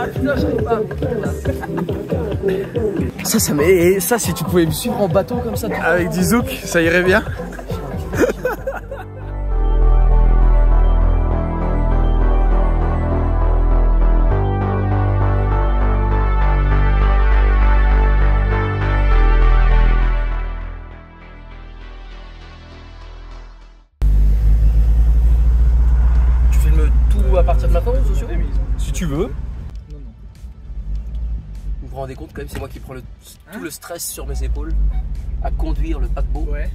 Ah putain, j'arrive pas. Ça, si tu pouvais me suivre en bateau comme ça. Avec du zouk, ça irait bien. Tu filmes tout à partir de maintenant, les sociaux? Si tu veux. Vous vous rendez compte quand même, c'est moi qui prends tout le stress sur mes épaules à conduire le paquebot. Ouais.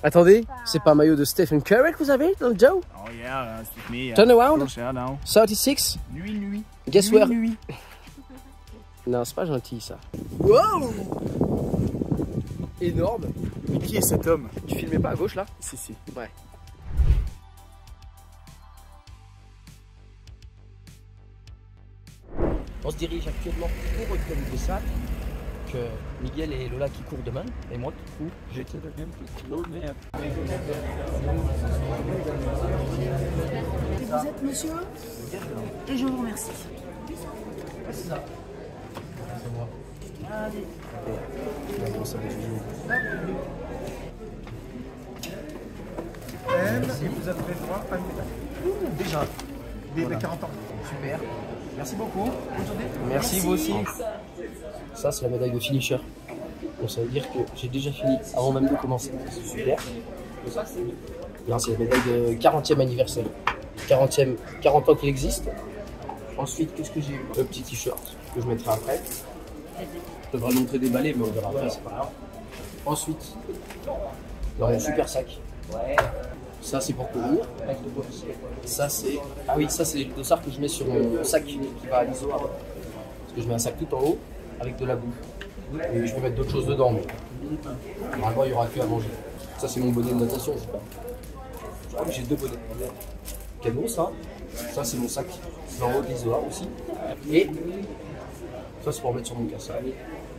Attendez, c'est pas un maillot de Stephen Curry que vous avez dans le dos? Oh yeah, that's me. Turn around. Now. 36. Nuit. Guess where? Non, c'est pas gentil ça. Wow! Énorme. Mais qui est cet homme? Tu filmais pas à gauche là? Si. Ouais. On se dirige actuellement pour Hôtel de Salle, que Miguel et Lola qui courent demain, et moi qui cours. J'étais de même qui cours, mais... Vous êtes monsieur? Et je vous remercie. C'est ça. C'est moi. Allez. Et vous avez droit à une médaille. Déjà. Des 40 ans. Super. Merci beaucoup. Bonne journée. Merci vous aussi. Ça c'est la médaille de finisher. Donc ça veut dire que j'ai déjà fini avant même de commencer. C'est super. Là c'est la médaille de 40e anniversaire. 40 ans qu'il existe. Ensuite qu'est-ce que j'ai? Le petit t-shirt que je mettrai après. Je devrais montrer des balais mais on verra après, c'est pas grave. Ensuite, dans mon super sac. Ça c'est pour courir. Ça c'est... Ah oui, ça c'est les dossards que je mets sur mon sac qui va à l'isoire. Parce que je mets un sac tout en haut avec de la boue. Et je peux mettre d'autres choses dedans. Mais... normalement il n'y aura que à manger. Ça c'est mon bonnet de natation, je sais pas. Je crois que j'ai deux bonnets. Cadeau ça. Ça c'est mon sac. C'est en haut de l'isoire aussi. Et ça c'est pour mettre sur mon casque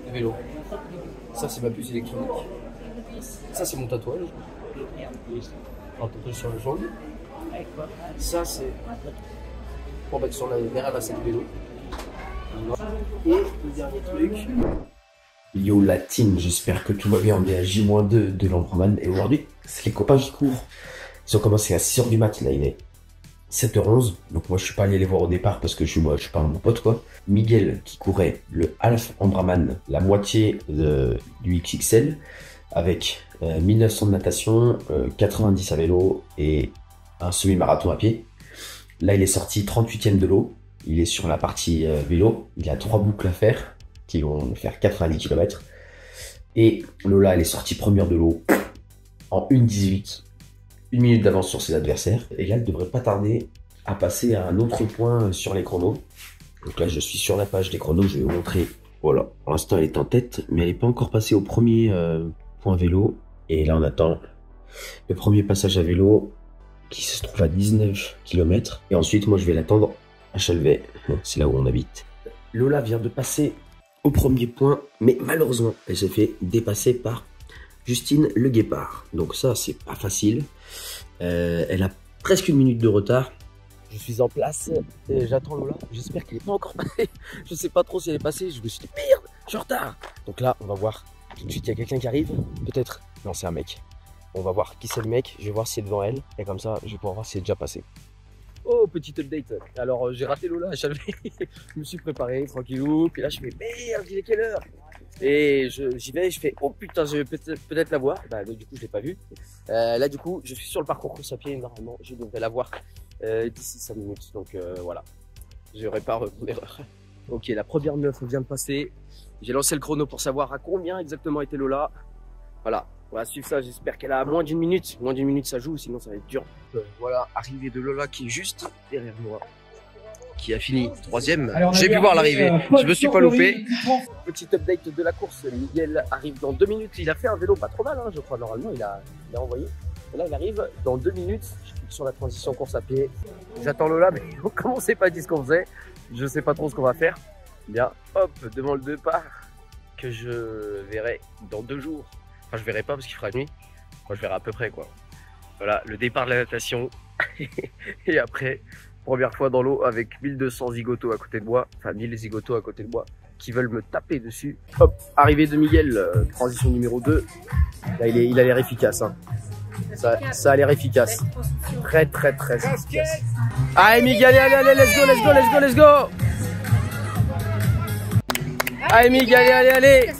de vélo. Ça c'est ma puce électronique. Ça c'est mon tatouage. Un tatouage sur le jambe. Ça c'est pour mettre sur derrière la selle de vélo. Et le dernier truc. Yo la team, j'espère que tout va bien. On est à J-2 de l'Ambraman et aujourd'hui c'est les copains qui courent. Ils ont commencé à 6h du mat, là il est 7h11, donc moi je suis pas allé les voir au départ parce que je suis pas mon pote quoi. Miguel qui courait le half Ambraman, la moitié du XXL, avec 1900 de natation, 90 à vélo et un semi-marathon à pied. Là il est sorti 38e de l'eau, il est sur la partie vélo, il a 3 boucles à faire qui vont faire 90 km. Et Lola elle est sortie première de l'eau en 1,18. 1 minute d'avance sur ses adversaires. Et là, elle devrait pas tarder à passer à un autre point sur les chronos. Donc là, je suis sur la page des chronos. Je vais vous montrer. Voilà. Pour l'instant, elle est en tête, mais elle n'est pas encore passée au premier point vélo. Et là, on attend le premier passage à vélo qui se trouve à 19 km. Et ensuite, moi, je vais l'attendre à Chalvet. C'est là où on habite. Lola vient de passer au premier point, mais malheureusement, elle s'est fait dépasser par Justine Le Guépard. Donc ça, c'est pas facile. Elle a presque 1 minute de retard. Je suis en place et j'attends Lola. J'espère qu'elle n'est pas encore passée. Je sais pas trop si elle est passée. Je me suis dit merde, je suis en retard. Donc là, on va voir. Tout de suite, il y a quelqu'un qui arrive. Peut-être. Non, c'est un mec. On va voir qui c'est le mec. Je vais voir si c'est devant elle. Et comme ça, je vais pouvoir voir si c'est déjà passé. Oh, petite update. Alors, j'ai raté Lola à Chalvet. Je me suis préparé tranquillou. Puis là, je fais merde, il est quelle heure? Et j'y vais, je fais oh putain, je vais peut-être la voir. Bah, du coup, je l'ai pas vue. Là, du coup, je suis sur le parcours course à pied. Normalement, je devrais la voir d'ici 5 minutes. Donc voilà, je répare mon erreur. Ok, la première meuf vient de passer. J'ai lancé le chrono pour savoir à combien exactement était Lola. Voilà, on va suivre ça. J'espère qu'elle a moins d'1 minute. Moins d'1 minute, ça joue, sinon ça va être dur. Voilà, arrivée de Lola qui est juste derrière moi, qui a fini 3e. J'ai pu voir l'arrivée, je me suis pas loupé. Petite update de la course, Miguel arrive dans 2 minutes. Il a fait un vélo pas trop mal, hein, je crois, normalement il a envoyé. Et là il arrive dans 2 minutes, je clique sur la transition course à pied. J'attends Lola, mais comme on s'est pas dit ce qu'on faisait, je sais pas trop ce qu'on va faire. Bien, hop, devant le départ, que je verrai dans 2 jours. Enfin je verrai pas parce qu'il fera nuit, moi je verrai à peu près quoi. Voilà, le départ de la natation. Et après, première fois dans l'eau avec 1200 zigotos à côté de moi, enfin 1000 zigotos à côté de moi, qui veulent me taper dessus. Hop, arrivée de Miguel, transition numéro 2. Là, il a l'air efficace. Hein. Ça a l'air efficace. Très efficace. Allez Miguel, allez, let's go. Allez Miguel, allez.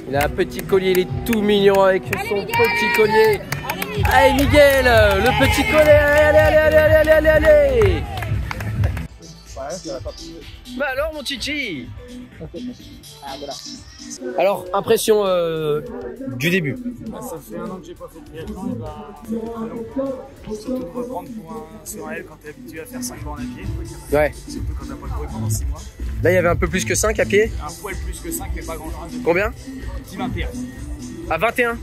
Il a un petit collier, il est tout mignon avec son petit collier. Allez Miguel, le petit collier, allez. Bah alors mon Chichi. Alors, impression du début. Ça fait 1 an que j'ai pas fait de triathlon, et bah, ça fait très long. Surtout de reprendre sur un L quand t'es habitué à faire 5 bornes à pied. Ouais. Surtout quand t'as pas couru pendant 6 mois. Là, il y avait un peu plus que 5 à pied. Un poil plus que 5, mais pas grand chose. Combien? Petit 21. À 21.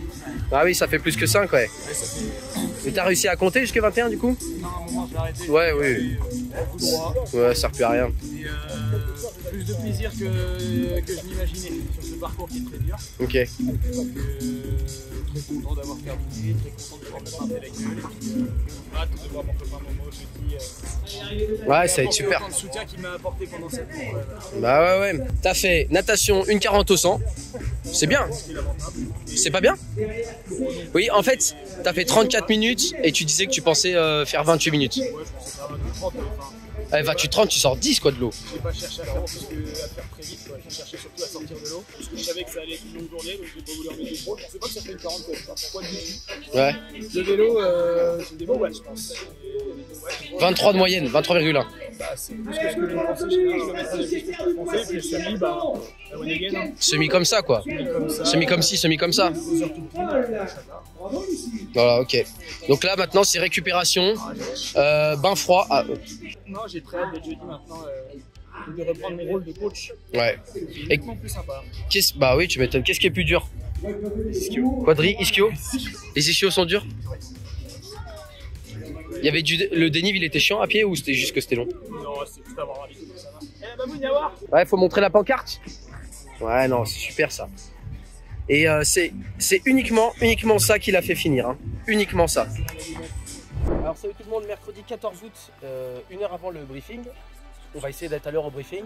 Ah oui, ça fait plus que 5, ouais. Ouais, ça fait... Et t'as réussi à compter jusqu'à 21 du coup? Non, à un moment, j'ai arrêté. Ouais, oui. Tout droit. Ouais, ça sert plus à rien. Et plus de plaisir que je m'imaginais sur ce parcours qui est très dur. Ok. Très content d'avoir terminé, très content de pouvoir me pinter la gueule. Et puis, hâte de voir mon copain Momo jeudi. Ouais, ça va être super. Le soutien qu'il m'a apporté pendant cette course. Bah ouais. T'as fait natation 1,40 au 100. C'est bien. C'est pas bien? Oui, en fait, t'as fait 34 minutes et tu disais que tu pensais faire 28 minutes. Ouais, je pensais faire 30. Allez, 28-30, tu sors 10 quoi de l'eau. J'ai pas cherché à faire plus à faire très vite, quoi. J'ai cherché surtout à sortir de l'eau. Parce que je savais que ça allait être une longue journée, donc j'ai pas voulu en mettre trop. Je sais pas que ça fait une 40 comme ça. Pourquoi le défi? Ouais. Le vélo, c'est des bons watts, je pense. 23 de moyenne, 23,1. Bah, c'est plus que ce que je pensais. J'ai 1 km à la piste que je pensais. Puis le semi, bah, la one again. Hein. Semi comme ça quoi. Comme ça. Semi comme ci, semi comme ça. 2 heures tout clean. Voilà, ok. Donc là maintenant c'est récupération, bain froid. Ah, Non, j'ai très hâte d'être jeudi maintenant. De reprendre mon rôle de coach. ouais. C'est nettement plus sympa. Bah oui, tu m'étonnes. Qu'est-ce qui est plus dur? Quadri, ischio? Les ischios sont durs? Il y avait le dénive, il était chiant à pied ou c'était juste que c'était long? Non, c'est juste avoir l'habitude, ça va. Eh, baboune, y'a voir. Ouais, faut montrer la pancarte. Ouais, non, c'est super ça. Et c'est uniquement ça qui l'a fait finir. Hein. Uniquement ça. Alors salut tout le monde, mercredi 14 août, 1 heure avant le briefing. On va essayer d'être à l'heure au briefing.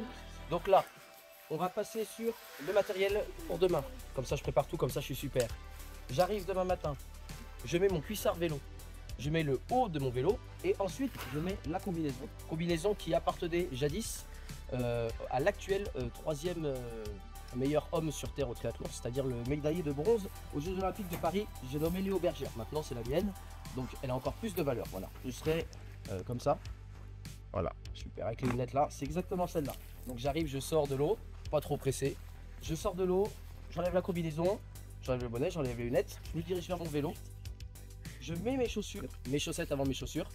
Donc là, on va passer sur le matériel pour demain. Comme ça, je prépare tout, comme ça, je suis super. J'arrive demain matin, je mets mon cuissard vélo. Je mets le haut de mon vélo et ensuite je mets la combinaison. Combinaison qui appartenait jadis à l'actuel 3e meilleur homme sur terre au triathlon, c'est-à-dire le médaillé de bronze aux Jeux Olympiques de Paris. J'ai nommé Léo Bergère. Maintenant c'est la mienne, donc elle a encore plus de valeur. Voilà, je serai comme ça. Voilà, super, avec les lunettes là, c'est exactement celle-là. Donc j'arrive, je sors de l'eau, pas trop pressé. Je sors de l'eau, j'enlève la combinaison, j'enlève le bonnet, j'enlève les lunettes, je me dirige vers mon vélo. Je mets mes chaussures, mes chaussettes avant mes chaussures.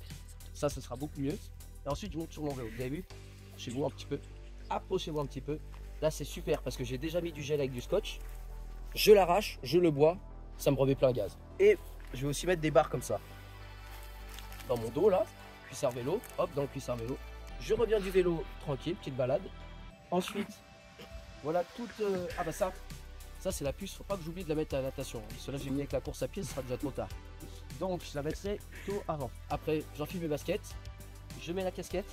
Ça, ce sera beaucoup mieux. Et ensuite, je monte sur mon vélo. Vous avez vu? Chez vous un petit peu. Approchez-vous un petit peu. Là, c'est super parce que j'ai déjà mis du gel avec du scotch. Je l'arrache, je le bois. Ça me remet plein gaz. Et je vais aussi mettre des barres comme ça. Dans mon dos, là. Cuissard vélo. Hop, dans le cuissard vélo. Je reviens du vélo tranquille, petite balade. Ensuite, voilà toute... Ah bah ça c'est la puce. Faut pas que j'oublie de la mettre à la natation. Parce que là, j'ai mis avec la course à pied, ce sera déjà trop tard. Donc je la mettrai tôt avant. Après j'enfile mes baskets, je mets la casquette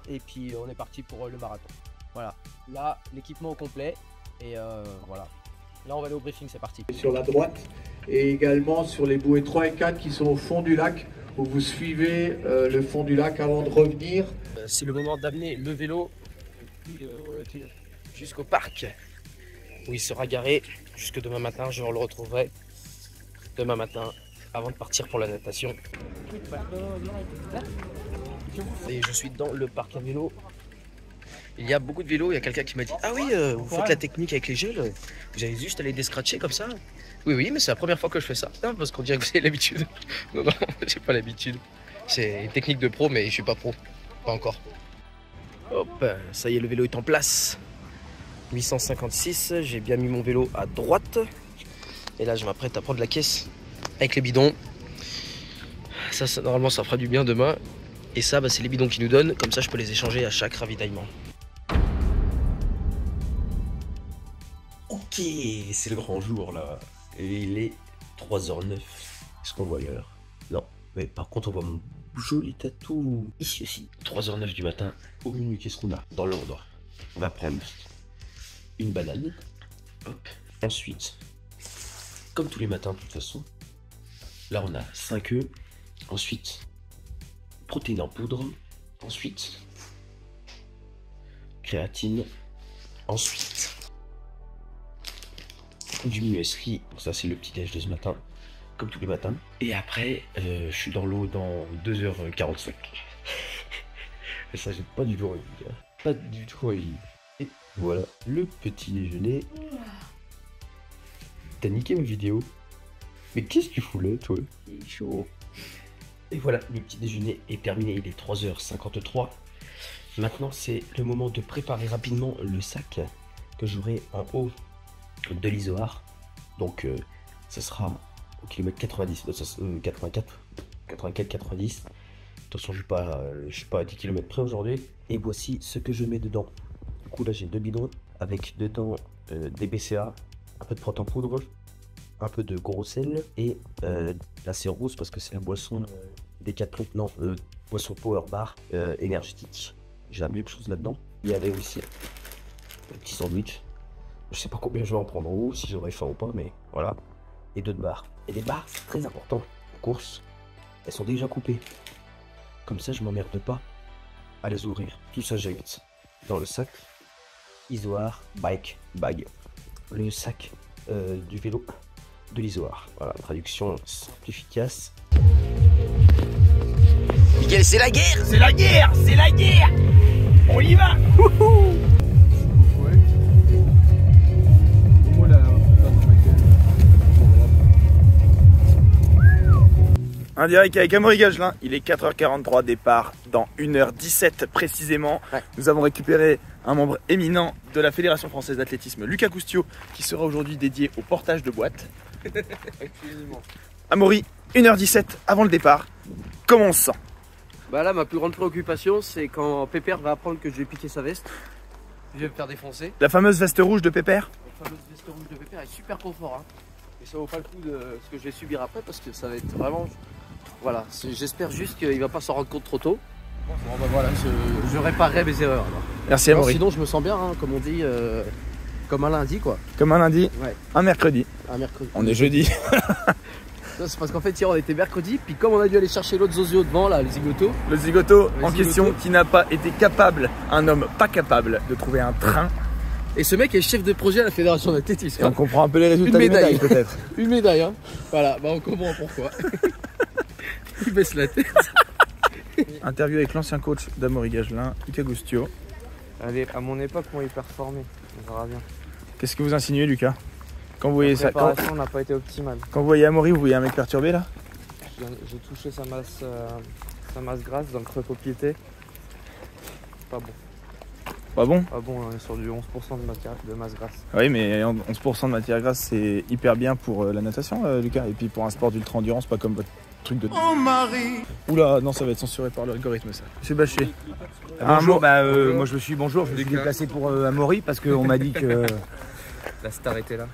et puis on est parti pour le marathon. Voilà, là l'équipement au complet et voilà. Là on va aller au briefing, c'est parti. Sur la droite et également sur les bouées 3 et 4 qui sont au fond du lac où vous suivez le fond du lac avant de revenir. C'est le moment d'amener le vélo jusqu'au parc où il sera garé jusque demain matin. Je le retrouverai demain matin avant de partir pour la natation. Et je suis dans le parc à vélo. Il y a beaucoup de vélos. Il y a quelqu'un qui m'a dit: ah oui, vous faites la technique avec les gels, vous avez juste à les descratcher comme ça. Oui, mais c'est la première fois que je fais ça. Non, parce qu'on dirait que vous avez l'habitude. Non, j'ai pas l'habitude. C'est une technique de pro, mais je suis pas pro. Pas encore. Hop, ça y est, le vélo est en place. 856, j'ai bien mis mon vélo à droite. Et là, je m'apprête à prendre la caisse avec les bidons. Ça, normalement, ça fera du bien demain. Et ça, bah, c'est les bidons qu'ils nous donnent. Comme ça, je peux les échanger à chaque ravitaillement. Ok, c'est le grand jour là. Et il est 3h09. Est-ce qu'on voit l'heure? Non. Mais par contre, on voit mon joli tatou. Ici aussi, 3h09 du matin. Au menu, qu'est-ce qu'on a dans l'ordre? On va prendre une banane. Hop. Ensuite, comme tous les matins de toute façon, là on a 5 œufs. Ensuite, protéines en poudre. Ensuite, créatine. Ensuite, du muesli. Ça c'est le petit déj de ce matin, comme tous les matins. Et après, je suis dans l'eau dans 2h45. Et ça j'ai pas du tout envie. Pas du tout envie. Et voilà le petit déjeuner. T'as niqué ma vidéo. Mais qu'est-ce que tu fous là, toi? Il est chaud. Et voilà, le petit déjeuner est terminé, il est 3h53. Maintenant, c'est le moment de préparer rapidement le sac que j'aurai en haut de l'isoar. Donc, ça sera au kilomètre 90, 84, 90. De toute façon, je suis pas à 10 km près aujourd'hui. Et voici ce que je mets dedans. Du coup, là, j'ai 2 bidons avec dedans des BCA, un peu de protéines en poudre, un peu de gros sel et là c'est rouge parce que c'est la boisson Décathlon, non, boisson Power Bar énergétique. J'ai la même chose là-dedans. Il y avait aussi un petit sandwich. Je sais pas combien je vais en prendre en haut, si j'aurai faim ou pas, mais voilà. Et 2 barres. Et les barres, c'est très important. En course, elles sont déjà coupées. Comme ça, je m'emmerde pas à les ouvrir. Tout ça, j'invite dans le sac Isoar Bike Bag. Le sac du vélo de l'isoar. Voilà, traduction simple, efficace. Miguel, c'est la guerre! C'est la guerre! C'est la guerre! On y va! Un direct avec Amaury Gagelin, il est 4h43, départ dans 1h17 précisément. Ouais. Nous avons récupéré un membre éminent de la Fédération Française d'Athlétisme, Lucas Coustio, qui sera aujourd'hui dédié au portage de boîtes. Amaury, 1h17 avant le départ, comment on se sent? Bah là, ma plus grande préoccupation, c'est quand Pépère va apprendre que je vais piquer sa veste. Je vais me faire défoncer. La fameuse veste rouge de Pépère? La fameuse veste rouge de Pépère est super confort. Hein. Et ça vaut pas le coup de ce que je vais subir après parce que ça va être vraiment... Voilà, j'espère juste qu'il va pas s'en rendre compte trop tôt. Bon bah voilà, je réparerai mes erreurs. Alors. Merci Amaury. Sinon je me sens bien, hein, comme on dit, comme un lundi quoi. Comme un lundi, ouais. Un mercredi. Un mercredi. On est jeudi. C'est parce qu'en fait hier on était mercredi, puis comme on a dû aller chercher l'autre Zozio devant là, le zigoto. Le zigoto en question qui n'a pas été capable, un homme pas capable de trouver un train. Et ce mec est chef de projet à la Fédération d'athlétisme. On comprend un peu les résultats des médailles peut-être. Une médaille hein. Voilà, bah on comprend pourquoi. Il baisse la tête. Interview avec l'ancien coach d'Amaury Gagelin, Lucas Coustio. Allez, à mon époque, moi, il performait. On verra bien. Qu'est-ce que vous insinuez, Lucas? Quand vous voyez ça, préparation n'a pas été optimale. Quand vous voyez Amaury, vous voyez un mec perturbé là? J'ai touché sa masse grasse dans le creux poplité. Pas bon. Pas bon? Pas bon, on est sur du 11% de masse grasse. Oui, mais 11% de matière grasse, c'est hyper bien pour la natation, Lucas. Et puis pour un sport d'ultra endurance, pas comme votre truc de... Oh Marie! Oula, non, ça va être censuré par l'algorithme ça. Monsieur Bachet. Bonjour, moi je me suis déplacé pour Amaury parce qu'on m'a dit que la star était là.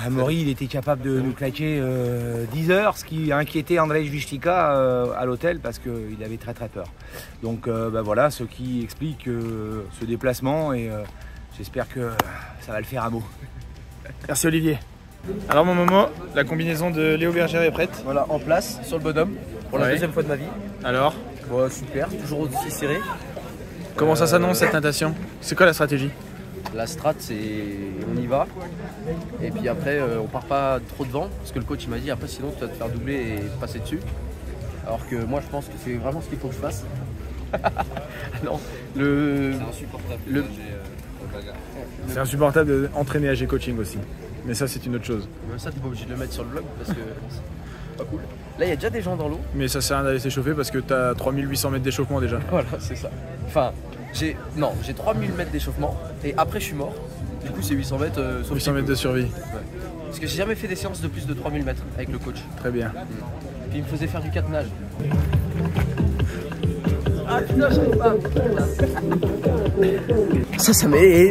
Amaury il était capable de nous claquer 10 heures, ce qui a inquiété Andrej Vištika à l'hôtel parce qu'il avait très peur. Donc voilà ce qui explique ce déplacement et j'espère que ça va le faire à mot. Merci Olivier. Alors mon Momo, la combinaison de Léo Bergère est prête? Voilà, en place, sur le bonhomme, pour la deuxième fois de ma vie. Alors? Bon, super, toujours aussi serré. Comment ça s'annonce cette natation? C'est quoi la stratégie? La strat, c'est on y va. Et puis après, on part pas trop devant, parce que le coach il m'a dit après sinon tu vas te faire doubler et passer dessus. Alors que moi je pense que c'est vraiment ce qu'il faut que je fasse. Non, c'est insupportable. C'est insupportable d'entraîner AG Coaching aussi. Mais ça c'est une autre chose. Mais ça t'es pas obligé de le mettre sur le blog parce que c'est pas cool. Là il y a déjà des gens dans l'eau. Mais ça sert à rien d'aller s'échauffer parce que t'as 3800 mètres d'échauffement déjà. Voilà, c'est ça. Enfin, j'ai 3000 mètres d'échauffement et après je suis mort. Du coup c'est 800 mètres 800 mètres de survie. Ouais. Parce que j'ai jamais fait des séances de plus de 3000 mètres avec le coach. Très bien. Puis il me faisait faire du 4 nages. Ah putain, j'arrive pas.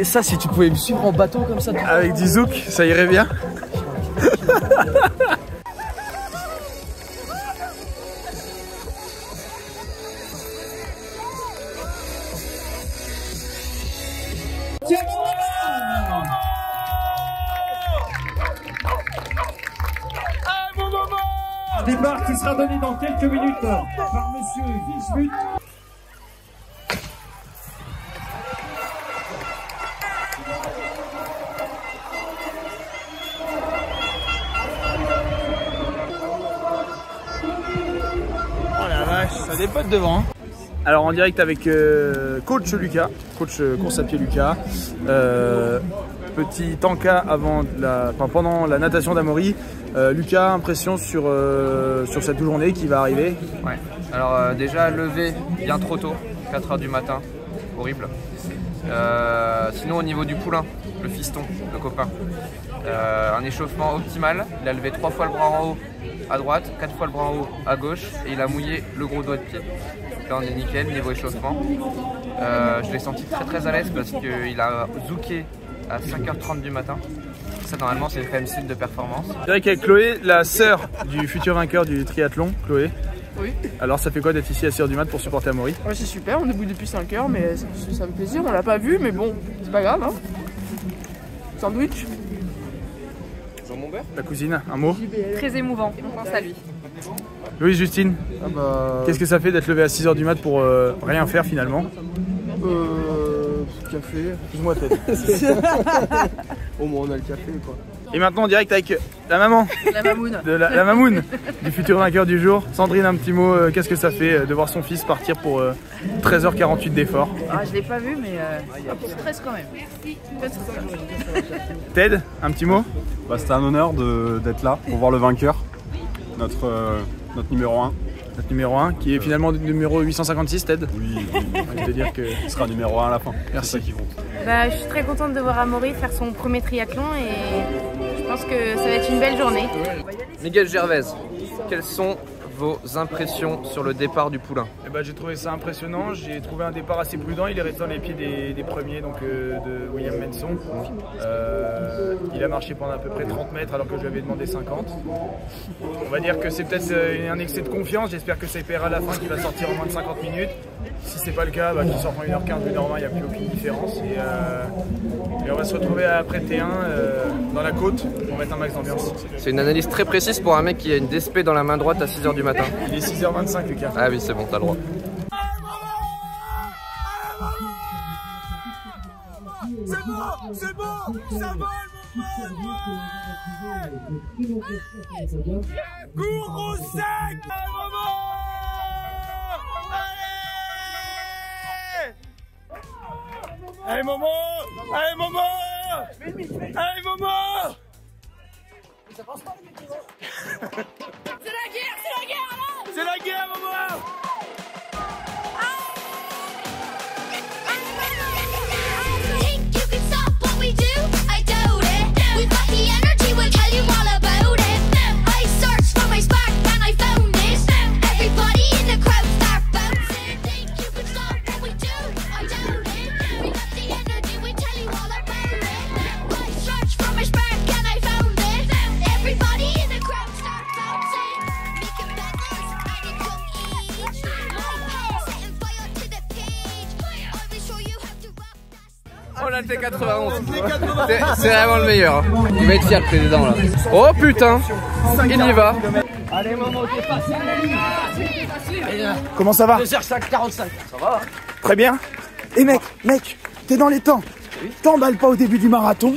Ça si tu pouvais me suivre en bateau comme ça. Avec du zouk, ça irait bien. Un départ qui sera donné dans quelques minutes par monsieur Vichmut. Oh la vache, ça dépote devant. Hein. Alors en direct avec coach Lucas, coach course à pied Lucas. Petit tanka pendant la natation d'Amaury. Lucas, impression sur cette journée qui va arriver? Ouais. Alors déjà levé bien trop tôt, 4 h du matin, horrible. Sinon au niveau du poulain, le fiston, le copain, un échauffement optimal. Il a levé 3 fois le bras en haut à droite, 4 fois le bras en haut à gauche et il a mouillé le gros doigt de pied. Là on est nickel niveau échauffement. Je l'ai senti très à l'aise parce qu'il a zouké à 5 h 30 du matin. Ça normalement c'est quand même signe de performance. C'est vrai qu'avec Chloé, la sœur du futur vainqueur du triathlon, Chloé. Oui. Alors ça fait quoi d'être ici à 6 h du mat pour supporter Amaury? Ouais, c'est super, on est debout depuis 5 h mais ça me fait plaisir, on l'a pas vu mais bon, c'est pas grave hein. Sandwich. Jambon beurre. La cousine, un mot? Très émouvant, on pense à lui. Louise Justine, qu'est-ce que ça fait d'être levé à 6 h du mat pour rien faire finalement? Café. Excuse-moi tête. Au moins on a le café quoi. Et maintenant en direct avec la maman. La mamoune. La mamoune du futur vainqueur du jour. Sandrine, un petit mot, qu'est-ce que ça fait de voir son fils partir pour 13 h 48 d'effort? Ah je l'ai pas vu mais un peu de stress quand même. Ted, un petit mot? C'était un honneur d'être là pour voir le vainqueur, notre numéro 1. Notre numéro 1 qui est finalement numéro 856, Ted. Oui, je veux dire que il sera numéro 1 à la fin. Merci. C'est ça qui compte. Je suis très contente de voir Amaury faire son premier triathlon et je pense que ça va être une belle journée. Miguel Gervaise, quelles sont vos impressions sur le départ du poulain? J'ai trouvé ça impressionnant, j'ai trouvé un départ assez prudent, il est resté dans les pieds des premiers donc, de William Menson. Il a marché pendant à peu près 30 mètres alors que je lui avais demandé 50. On va dire que c'est peut-être un excès de confiance, j'espère que c'est PR à la fin qui va sortir en moins de 50 minutes. Si c'est pas le cas, qu'il sorte en 1 h 15, 1 h 20, il n'y a plus aucune différence. Et on va se retrouver après T1 dans la côte pour mettre un max d'ambiance. C'est une analyse très précise pour un mec qui a une DSP dans la main droite à 6 h du matin. Il est 6 h 25 Lucas. Ah oui c'est bon, t'as le droit. C'est bon, ça va cours au sec. Allez Momo. Allez Momo. Allez Momo. Ça passe pas les mecs. C'est la guerre, c'est la guerre Momo. Oh la T91, c'est vraiment le meilleur. Il va être fier le président là. Oh putain, il y va. Allez Momo, t'es passé. Comment ça va? 2h45, ça va? Très bien. Et mec, t'es dans les temps. T'emballes pas au début du marathon.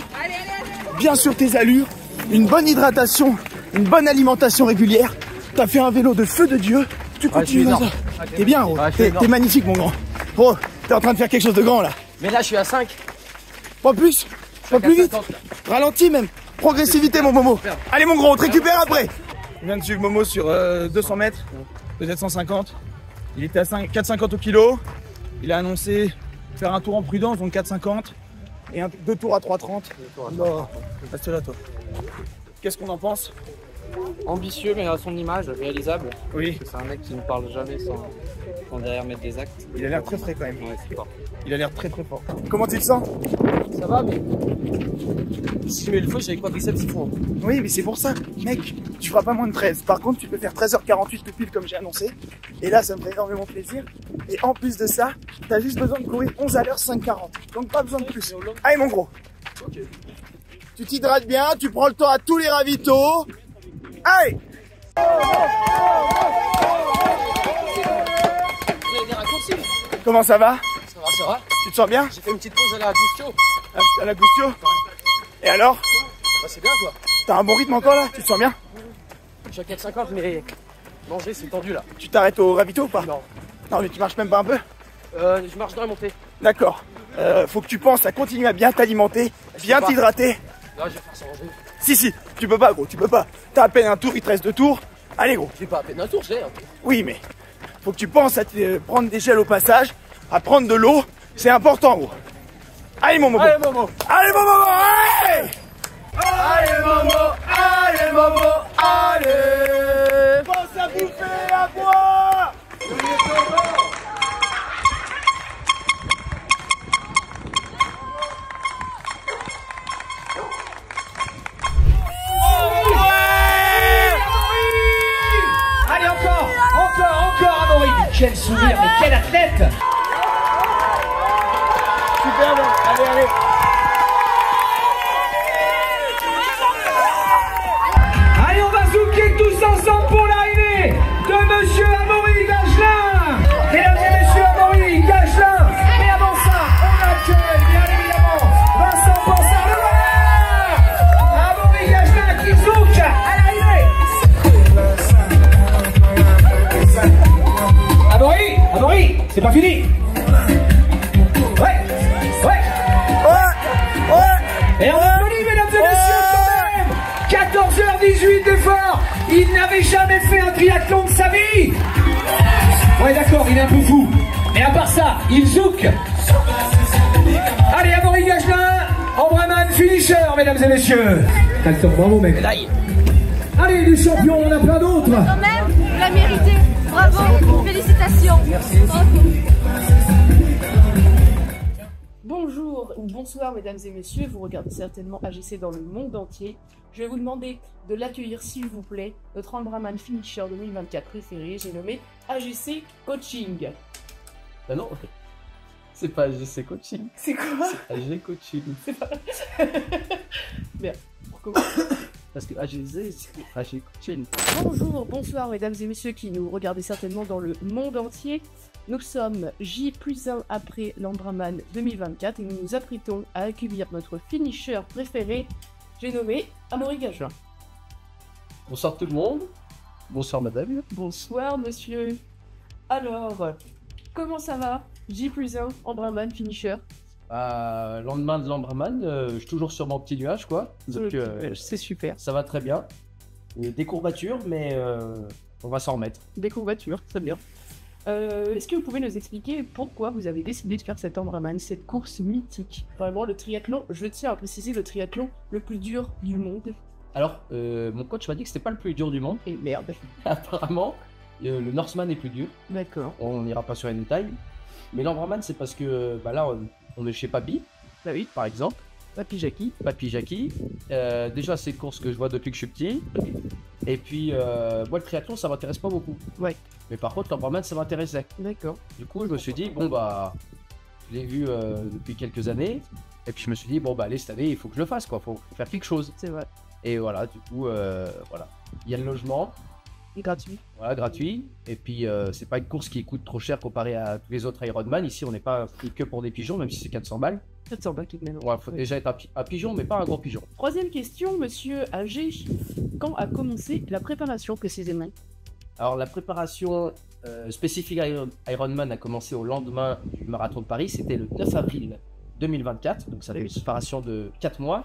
Bien sûr tes allures, une bonne hydratation, une bonne alimentation régulière. T'as fait un vélo de feu de Dieu. Tu continues dans ça. T'es bien, gros. T'es magnifique, mon grand. Gros, t'es en train de faire quelque chose de grand là. Mais là, je suis à 5. Pas plus, pas plus vite. Ralentis même. Progressivité, mon Momo. Allez, mon gros, on te récupère après. On vient de suivre Momo sur 200 mètres, peut-être 150. Il était à 4,50 au kilo. Il a annoncé faire un tour en prudence, donc 4,50. Et 2 tours à 3,30. Non, reste là, toi. Qu'est-ce qu'on en pense? Ambitieux, mais à son image, réalisable. Oui. C'est un mec qui ne parle jamais sans derrière mettre des actes. Il a l'air très frais quand même. Ouais, c'est fort. Il a l'air très très fort. Comment tu te sens? Ça va, mais si je mets le feu, j'ai les quadriceps qui font. Oui, mais c'est pour ça, mec, tu feras pas moins de 13. Par contre, tu peux faire 13h48 tout pile comme j'ai annoncé. Et là, ça me fait énormément plaisir. Et en plus de ça, t'as juste besoin de courir 11 à l'heure 5,40. Donc pas besoin de plus. Allez mon gros. Ok. Tu t'hydrates bien, tu prends le temps à tous les ravitaux. Allez. Comment ça va? Ça va, ça va. Tu te sens bien? J'ai fait une petite pause à la Gustio. À la Gustio? Et alors? Bah c'est bien quoi. T'as un bon rythme encore là? Tu te sens bien? Je suis à 4,50 mais manger c'est tendu là. Tu t'arrêtes au ravito ou pas? Non. Non mais tu marches même pas un peu? Je marche dans la montée. D'accord. Faut que tu penses à continuer à bien t'alimenter, bien t'hydrater. Là je vais faire ça manger. Si, tu peux pas gros, tu peux pas. T'as à peine un tour, il te reste 2 tours. Allez gros. J'ai pas à peine un tour, j'ai un tour. Oui mais faut que tu penses à prendre des gels au passage, à prendre de l'eau, c'est important gros. Allez mon Momo. Allez Momo. Allez mon Momo, allez. Allez Momo, allez Momo, allez. Pense à bouffer, à boire. Allez encore Amaury. Quel sourire, mais quel athlète. Super bon, allez. Allez, on va zouker tous ensemble pour l'arrivée de Monsieur Amaury Gagelin. Mesdames et messieurs, Amaury Gagelin. Et avant ça, on accueille bien évidemment Vincent Pansard, le voilà. Amaury Gagelin qui zouk à l'arrivée. Amaury, c'est pas fini. Ouais. Et on applaudit, mesdames et messieurs, quand même. 14h18 d'effort. Il n'avait jamais fait un triathlon de sa vie. Ouais, d'accord, il est un peu fou. Mais à part ça, il zouk. Allez, Amaury Gagelin, Ambraman finisher, mesdames et messieurs. T'as le temps, bravo, mec. Allez, les champions, on en a plein d'autres. Quand même, vous la méritez. Bravo, félicitations. Merci. Bonjour ou bonsoir mesdames et messieurs, vous regardez certainement AGC dans le monde entier. Je vais vous demander de l'accueillir s'il vous plaît, notre Ambraman Finisher 2024 préféré, j'ai nommé AGC Coaching. Bah non, c'est pas AGC Coaching. C'est quoi? C'est AG Coaching. C'est pas... Merde, pourquoi? Parce que AGC c'est AG Coaching. Bonjour, bonsoir mesdames et messieurs qui nous regardez certainement dans le monde entier. Nous sommes J+1 après l'Ambraman 2024 et nous nous apprêtons à accueillir notre finisher préféré, j'ai nommé Amaury Gagelin. Bonsoir tout le monde. Bonsoir madame. Bonsoir monsieur. Alors, comment ça va? J+1 Ambraman finisher. Lendemain de l'Ambraman, je suis toujours sur mon petit nuage quoi. Donc c'est super. Ça va très bien. Des courbatures mais on va s'en remettre. Des courbatures, très bien. Est-ce que vous pouvez nous expliquer pourquoi vous avez décidé de faire cet Ambraman, cette course mythique? Vraiment le triathlon, je tiens à préciser, le triathlon le plus dur du monde. Alors, mon coach m'a dit que c'était pas le plus dur du monde. Et merde. Apparemment, le Norseman est plus dur. D'accord. On n'ira pas sur les détails. Mais l'Ambraman, c'est parce que là, on est chez Papy. Bah oui. Par exemple. Papy Jackie. Déjà, c'est une course que je vois depuis que je suis petit. Et puis, moi, le triathlon, ça m'intéresse pas beaucoup. Ouais. Mais par contre, l'Ambraman, ça m'intéressait. D'accord. Du coup, je me suis dit, bon, bah, je l'ai vu depuis quelques années. Et puis, je me suis dit, bon, bah, allez, cette année, il faut que je le fasse, quoi. Faut faire quelque chose. C'est vrai. Et voilà, du coup, voilà. Il y a le logement. Gratuit. Voilà, gratuit. Et puis, c'est pas une course qui coûte trop cher comparé à tous les autres Ironman. Ici, on n'est pas pris que pour des pigeons, même si c'est 400 balles. 400 balles tout de même. Ouais, faut déjà être un pigeon, mais pas un gros pigeon. Troisième question, monsieur AG. Quand a commencé la préparation précisément? Alors, la préparation spécifique Ironman a commencé au lendemain du marathon de Paris. C'était le 9 avril 2024. Donc, ça fait une préparation de 4 mois.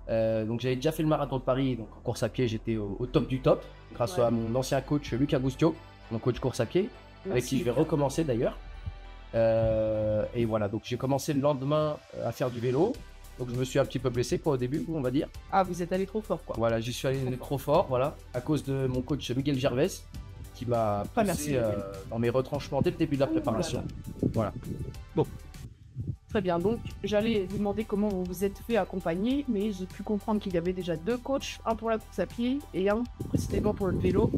Donc, j'avais déjà fait le marathon de Paris. Donc, en course à pied, j'étais au top du top. Grâce à mon ancien coach Luca Gustio, mon coach course à pied, avec qui je vais recommencer d'ailleurs. Et voilà, donc j'ai commencé le lendemain à faire du vélo. Donc je me suis un petit peu blessé quoi, au début, on va dire. Ah, vous êtes allé trop fort, quoi. Voilà, j'y suis allé trop fort, voilà, à cause de mon coach Miguel Gervais, qui m'a poussé dans mes retranchements dès le début de la préparation. Voilà. Bon. Très bien, donc j'allais vous demander comment vous vous êtes fait accompagner, mais j'ai pu comprendre qu'il y avait déjà 2 coachs, un pour la course à pied et un précisément pour le vélo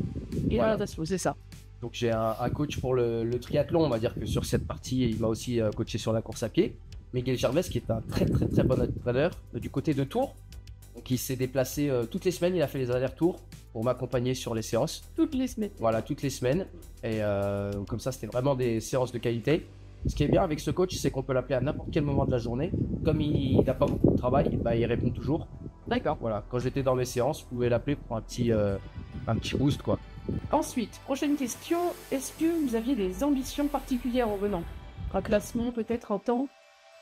et la natation, c'est ça. Donc j'ai un coach pour le triathlon, on va dire que sur cette partie, il m'a aussi coaché sur la course à pied. Miguel Gervais, qui est un très bon entraîneur du côté de Tours. Donc il s'est déplacé toutes les semaines, il a fait les allers-retours pour m'accompagner sur les séances. Toutes les semaines. Voilà, toutes les semaines. Et comme ça, c'était vraiment des séances de qualité. Ce qui est bien avec ce coach, c'est qu'on peut l'appeler à n'importe quel moment de la journée. Comme il n'a pas beaucoup de travail, bah, il répond toujours. D'accord. Voilà, quand j'étais dans mes séances, vous pouvez l'appeler pour un petit boost, quoi. Ensuite, prochaine question, est-ce que vous aviez des ambitions particulières en venant? Un classement peut-être en temps?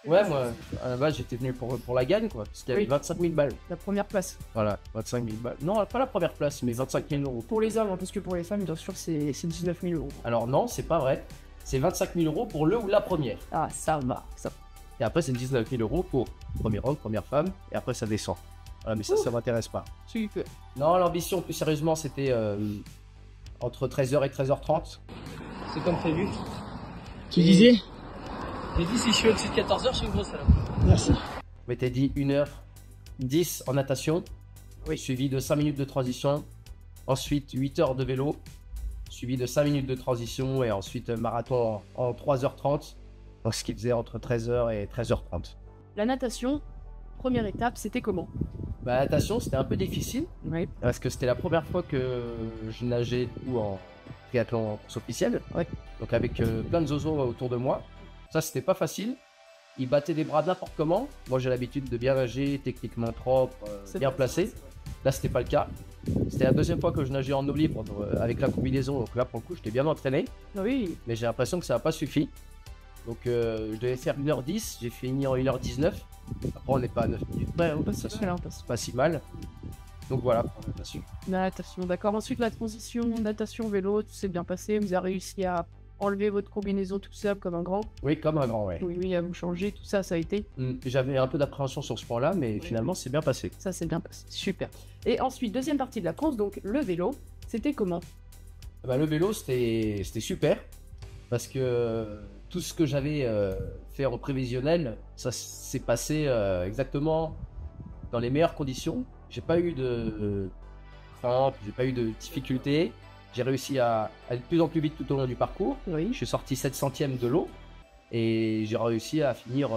Ouais, moi, à la base, j'étais venu pour la gagne, quoi. C'était 25 000 balles. La première place. Voilà, 25 000 balles. Non, pas la première place, mais 25 000 euros. Pour les hommes, hein, parce que pour les femmes, bien sûr, c'est 19 000 euros. Alors non, c'est pas vrai. C'est 25 000 euros pour le ou la première. Ah, ça va, ça. Et après, c'est 19 000 euros pour premier homme, première femme, et après, ça descend. Voilà, mais ça m'intéresse pas. Super. Non, l'ambition, plus sérieusement, c'était entre 13h et 13h30. C'est comme prévu. Tu disais? J'ai dit si je suis au-dessus de 14h, je suis une grosse alors. Merci. Je m'étais dit 1h10 en natation, suivi de 5 minutes de transition, ensuite 8 heures de vélo, suivi de 5 minutes de transition et ensuite marathon en 3h30, donc ce qui faisait entre 13h et 13h30. La natation, première étape, c'était comment? Bah, la natation, c'était un peu difficile, parce que c'était la première fois que je nageais en triathlon en course officielle, donc avec plein de zozos autour de moi. Ça, c'était pas facile. Ils battaient des bras n'importe comment. Moi, j'ai l'habitude de bien nager, techniquement propre, bien placé. Là, c'était pas le cas. C'était la deuxième fois que je nageais en eau libre avec la combinaison. Donc là, pour le coup, j'étais bien entraîné. Oui. Mais j'ai l'impression que ça n'a pas suffi. Donc, je devais faire 1h10. J'ai fini en 1h19. Après, on n'est pas à 9 minutes. Ouais, on passe là, on passe. C'est pas si mal. Donc voilà pour la natation. La natation, d'accord. Ensuite, la transition, natation, vélo, tout s'est bien passé. Vous avez réussi à enlever votre combinaison tout seul comme un grand? Oui, comme un grand, Oui, à vous changer, tout ça, ça a été? J'avais un peu d'appréhension sur ce point-là, mais finalement, c'est bien passé. Ça s'est bien passé, super. Et ensuite, deuxième partie de la course, donc le vélo, c'était comment? Bah, le vélo, c'était super, parce que tout ce que j'avais fait en prévisionnel, ça s'est passé exactement dans les meilleures conditions. J'ai pas eu de crainte, j'ai pas eu de difficultés. J'ai réussi à aller de plus en plus vite tout au long du parcours. Je suis sorti 7 centièmes de l'eau et j'ai réussi à finir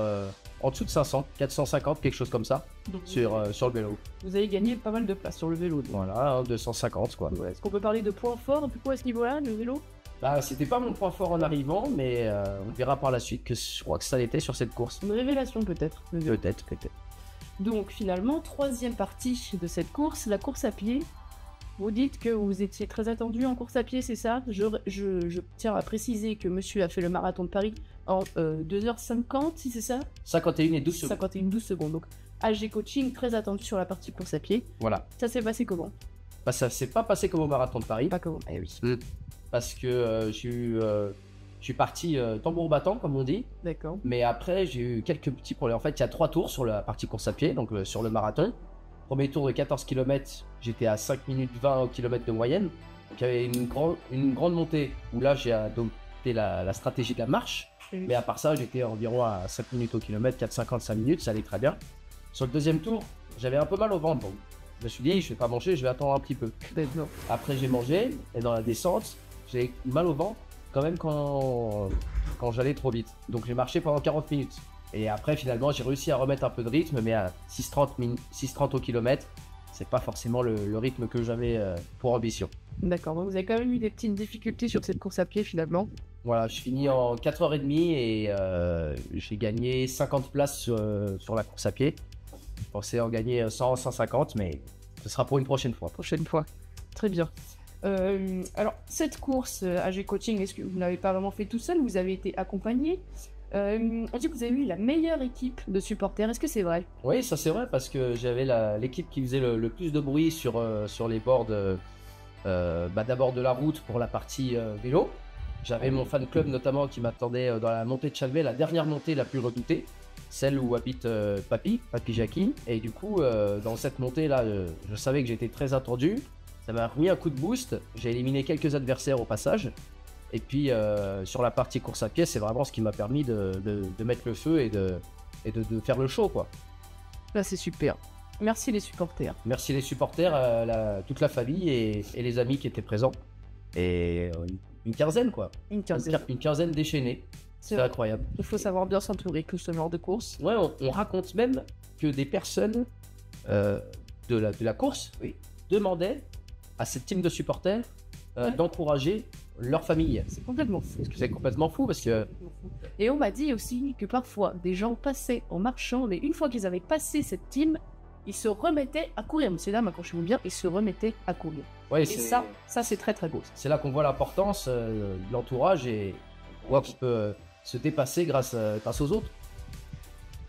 en dessous de 500, 450, quelque chose comme ça, sur le vélo. Vous avez gagné pas mal de place sur le vélo. Donc. Voilà, 250 quoi. Est-ce qu'on peut parler de points forts du coup à ce niveau-là, le vélo? Bah, c'était pas mon point fort en arrivant, mais on verra par la suite que je crois que ça l'était sur cette course. Une révélation peut-être. Peut-être. Donc finalement, troisième partie de cette course, la course à pied. Vous dites que vous étiez très attendu en course à pied, c'est ça? Je tiens à préciser que monsieur a fait le marathon de Paris en 2h50, si c'est ça? 51 et 12 secondes. 51 et 12 secondes. Donc AG Coaching, très attendu sur la partie course à pied. Voilà. Ça s'est passé comment? Bah, ça s'est pas passé comme au marathon de Paris. Pas comment? Eh oui. Parce que je suis parti tambour battant, comme on dit. D'accord. Mais après, j'ai eu quelques petits problèmes. En fait, il y a 3 tours sur la partie course à pied, donc sur le marathon. Premier tour de 14 km, j'étais à 5 minutes 20 au kilomètre de moyenne. Donc il y avait une grande montée où là j'ai adopté la stratégie de la marche. Mais à part ça, j'étais environ à 5 minutes au kilomètre, 4,55 minutes, ça allait très bien. Sur le deuxième tour, j'avais un peu mal au ventre. Donc je me suis dit, je vais pas manger, je vais attendre un petit peu. Après j'ai mangé et dans la descente, j'ai mal au ventre quand même quand j'allais trop vite. Donc j'ai marché pendant 40 minutes. Et après, finalement, j'ai réussi à remettre un peu de rythme, mais à 6,30 au kilomètre, c'est pas forcément le rythme que j'avais pour ambition. D'accord, donc vous avez quand même eu des petites difficultés sur cette course à pied finalement. Voilà, je finis en 4h30 et j'ai gagné 50 places sur la course à pied. Je pensais en gagner 100, 150, mais ce sera pour une prochaine fois. Prochaine fois, très bien. Alors, cette course AG Coaching, est-ce que vous n'avez pas vraiment fait tout seul? Vous avez été accompagné? On dit que vous avez eu la meilleure équipe de supporters, est-ce que c'est vrai? Oui, ça c'est vrai parce que j'avais l'équipe qui faisait le plus de bruit sur les bords d'abord de la route pour la partie vélo, J'avais mon fan club notamment qui m'attendait dans la montée de Chalvet, la dernière montée la plus redoutée, celle où habite Papy Jackie. Et du coup, dans cette montée là, je savais que j'étais très attendu. Ça m'a remis un coup de boost. J'ai éliminé quelques adversaires au passage. Et puis sur la partie course à pied, c'est vraiment ce qui m'a permis de mettre le feu et de faire le show, quoi. Là, c'est super. Merci les supporters. Merci les supporters, toute la famille et les amis qui étaient présents. Et une quinzaine, quoi. Une quinzaine déchaînée. C'est incroyable. Il faut savoir bien s'entourer que ce genre de course. Ouais, on raconte même que des personnes de la course demandaient à cette team de supporters d'encourager leur famille. C'est complètement fou. C'est complètement fou parce que... Et on m'a dit aussi que parfois des gens passaient en marchant, mais une fois qu'ils avaient passé cette team, ils se remettaient à courir. Monsieur, dames, accrochez-vous bien, ils se remettaient à courir. Ouais, et ça c'est très très beau. C'est là qu'on voit l'importance de l'entourage et on voit qu'on peut se dépasser grâce aux autres.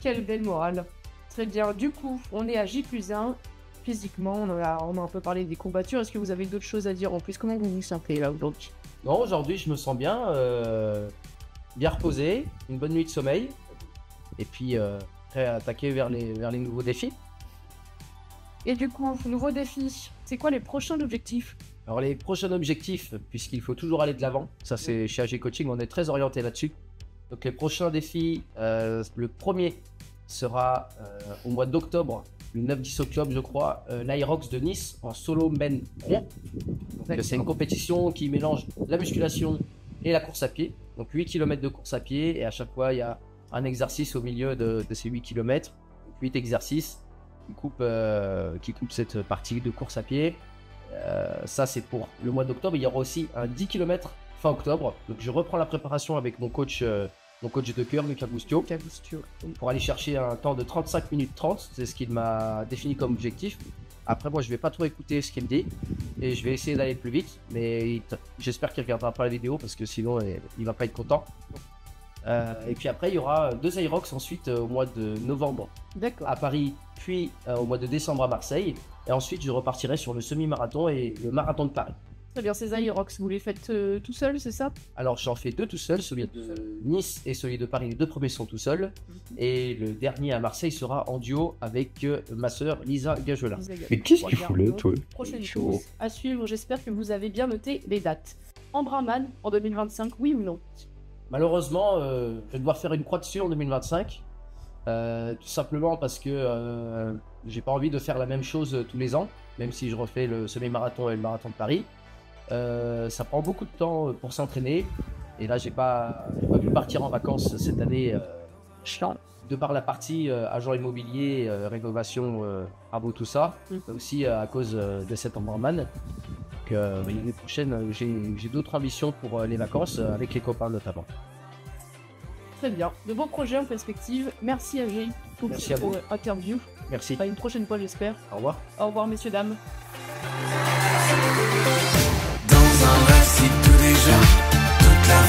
Quelle belle morale. Très bien, du coup, on est à J+1. Physiquement, on a un peu parlé des combattures. Est-ce que vous avez d'autres choses à dire en plus? Comment vous vous sentez là aujourd'hui? Non, aujourd'hui je me sens bien, bien reposé, une bonne nuit de sommeil, et puis prêt à attaquer vers les nouveaux défis. Et du coup, nouveaux défis, c'est quoi les prochains objectifs? Alors les prochains objectifs, puisqu'il faut toujours aller de l'avant, ça c'est chez AG Coaching, on est très orienté là-dessus. Donc les prochains défis, le premier sera au mois d'octobre, le 9-10 octobre je crois, l'Irox de Nice en solo men rond. C'est une compétition qui mélange la musculation et la course à pied. Donc 8 km de course à pied et à chaque fois il y a un exercice au milieu de ces 8 km. 8 exercices qui coupent cette partie de course à pied. Ça c'est pour le mois d'octobre. Il y aura aussi un 10 km fin octobre. Donc je reprends la préparation avec mon coach de cœur, Lucas Gustio, pour aller chercher un temps de 35 minutes 30. C'est ce qu'il m'a défini comme objectif. Après moi je vais pas trop écouter ce qu'il me dit et je vais essayer d'aller plus vite, mais j'espère qu'il regardera pas la vidéo parce que sinon il va pas être content. Et puis après il y aura 2 Irox ensuite au mois de novembre à Paris, puis au mois de décembre à Marseille, et ensuite je repartirai sur le semi-marathon et le marathon de Paris. Très bien, ces Irox, vous les faites tout seul, c'est ça? Alors j'en fais 2 tout seul, celui de Nice et celui de Paris, les 2 premiers sont tout seuls, et le dernier à Marseille sera en duo avec ma sœur Lisa Gagelin. Mais qu'est-ce qu'il fout là, toi? Prochaine course à suivre, j'espère que vous avez bien noté les dates. Embrunman en 2025, oui ou non? Malheureusement, je vais devoir faire une croix dessus en 2025, tout simplement parce que j'ai pas envie de faire la même chose tous les ans, même si je refais le semi-marathon et le marathon de Paris. Ça prend beaucoup de temps pour s'entraîner et là j'ai pas pu partir en vacances cette année de par la partie agent immobilier, rénovation, travaux, tout ça, mais aussi à cause de cet Embrunman. Donc l'année prochaine j'ai d'autres ambitions pour les vacances avec les copains notamment. Très bien, de beaux projets en perspective. Merci à G pour l'interview. Merci. À une prochaine fois j'espère. Au revoir. Au revoir messieurs dames. Dans un rêve si tout déjà, toute la